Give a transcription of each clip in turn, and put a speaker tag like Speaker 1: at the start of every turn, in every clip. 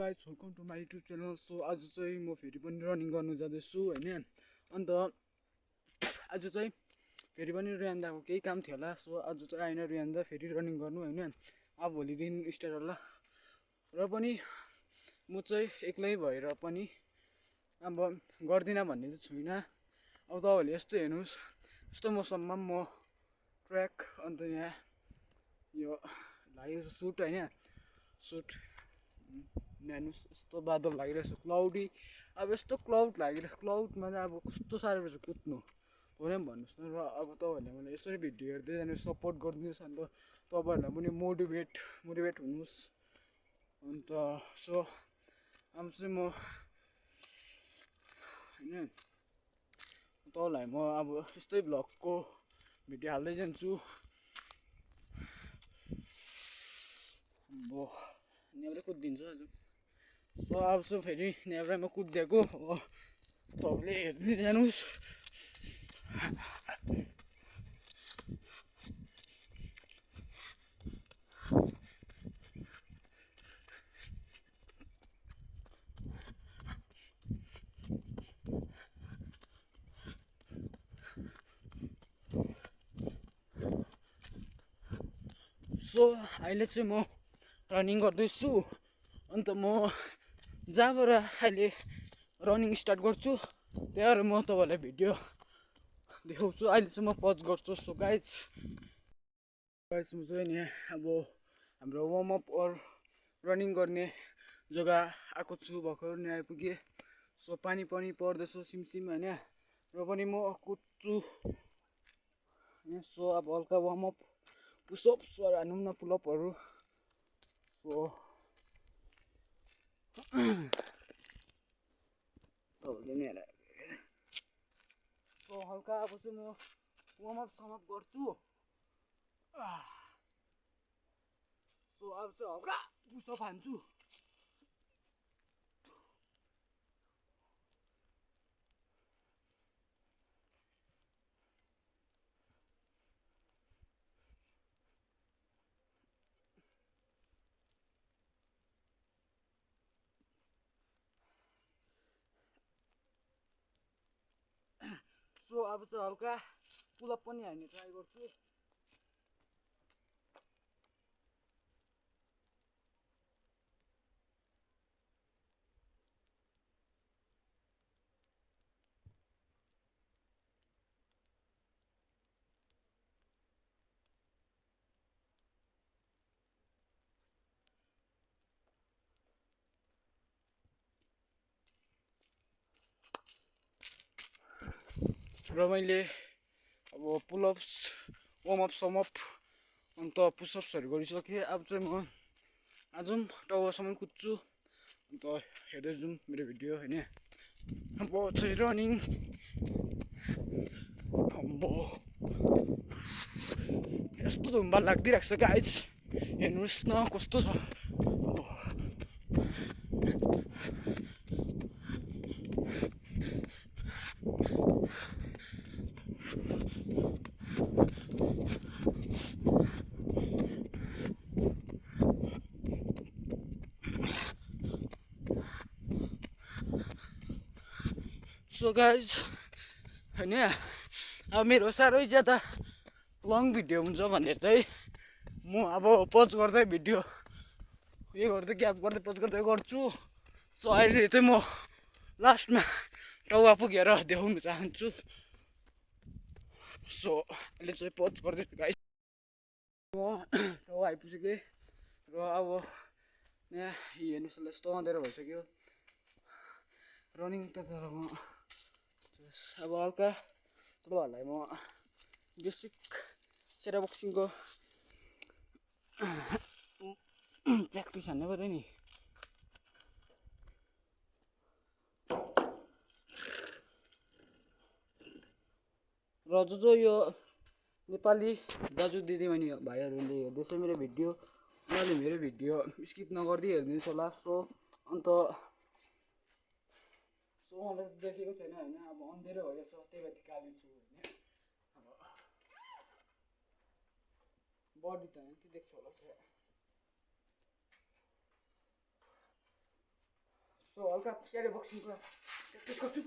Speaker 1: Guys welcome to my YouTube channel. So आज चाहिँ म फेरि पनि रनिङ गर्नु जाँदैछु हैन। अन्त आज चाहिँ फेरि पनि रियान्दाको केही काम थियो होला। सो आज चाहिँ आइन रियान्दा फेरि रनिङ गर्नु हैन। अब भोलिदेखि स्टार्ट होला। र पनि म चाहिँ एक्लै भएर पनि अब गर्दिनँ भन्ने चाहिँ छुइनँ। अब तपाईँहरूले यस्तो हेर्नुहोस्, यस्तो मौसममा म ट्र्याक अन्त यहाँ यो लागेको सुट हैन, सुट हेर्नुहोस् यस्तो बादल लागिरहेछ, क्लाउडी। अब यस्तो क्लाउड लागिरहेछ, क्लाउडमा चाहिँ अब कस्तो साह्रो रहेछ कुद्नु, भने पनि भन्नुहोस् न। र अब तपाईँहरूले मलाई यसरी भिडियो हेर्दै जानु, सपोर्ट गरिदिनुहोस्। अन्त तपाईँहरूलाई पनि मोटिभेट हुनुहोस्। अन्त सो अब चाहिँ म होइन तपाईँलाई म अब यस्तै भ्लगको भिडियो हाल्दै जान्छु। अब नेब्रै कुदिदिन्छु आज। सो अब चाहिँ फेरि नेब्रामा कुदिदिएको तपाईँले हेर्दै जानुहोस्। सो अहिले चाहिँ म रनिङ गर्दैछु। अन्त म जहाँबाट अहिले रनिङ स्टार्ट गर्छु त्यहाँबाट म तपाईँलाई भिडियो देखाउँछु। अहिले चाहिँ म पज गर्छु। सो गाइज म चाहिँ नि अब हाम्रो वार्मअप अर रनिङ गर्ने जग्गा आएको छु, भर्खर नि आइपुगेँ। सो पानी पनि पर्दैछ सिमसिम होइन, र पनि म कुद्छु। सो अब हल्का वार्मअप पुसअप्सहरू हानौँ न, पुलअपहरू। सो तपाईँले नि हेर। सो हल्का अब चाहिँ म वार्मअप गर्छु। सो अब चाहिँ हल्का पुसअप हान्छु। सो अब चाहिँ हल्का पुलअप पनि हान्ने ट्राई गर्छु। र मैले अब पुलअप्स वार्मअप समअप अन्त पुसअप्सहरू गरिसकेँ। अब चाहिँ म आज टाउसम्म कुद्छु। अन्त हेर्दै जाउँ मेरो भिडियो होइन। अब चाहिँ रनिङ यस्तो धुम्बा लागिदिइरहेको छ गाइज, हेर्नुहोस् न कस्तो छ। सो गाइज होइन, अब मेरो साह्रै ज्यादा लङ भिडियो हुन्छ भनेर चाहिँ म अब पज गर्दै भिडियो उयो गर्दै ग्याप गर्दै पज गर्दै गर्छु। सो अहिले चाहिँ म लास्टमा टाउवा पुगेर देखाउनु चाहन्छु। सो अहिले चाहिँ पज गर्दैछु गाइस। म टाउवा आइपुगेँ र अब यहाँ हेर्नुहोस् ल यस्तो अँध्यारो भइसक्यो। रनिङ त तर म अब हल्का तपाईँहरूलाई म बेसिक सेरा बक्सिङको प्र्याक्टिस हान्नु पऱ्यो नि। र जो यो नेपाली दाजु दिदीबहिनी भाइहरूले हेर्दैछ मेरो भिडियो, उनीहरूले मेरो भिडियो स्किप नगरिदिई हेरिदिनुहोस् होला। सो अन्त मलाई देखेको छैन होइन, अब अँध्यारो भइरहेछ त्यही भएर काली छु होइन। अब बडी त होइन त्यो देख्छ होला। सो हल्का क्यारे बक्सिङको प्र्याक्टिस गर्छु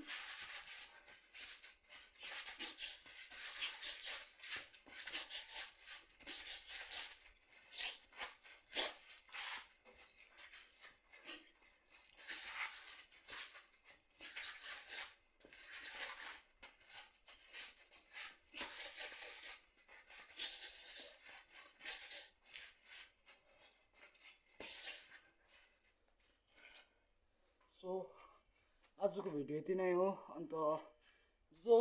Speaker 1: सो आजको भिडियो यति नै हो अन्त जो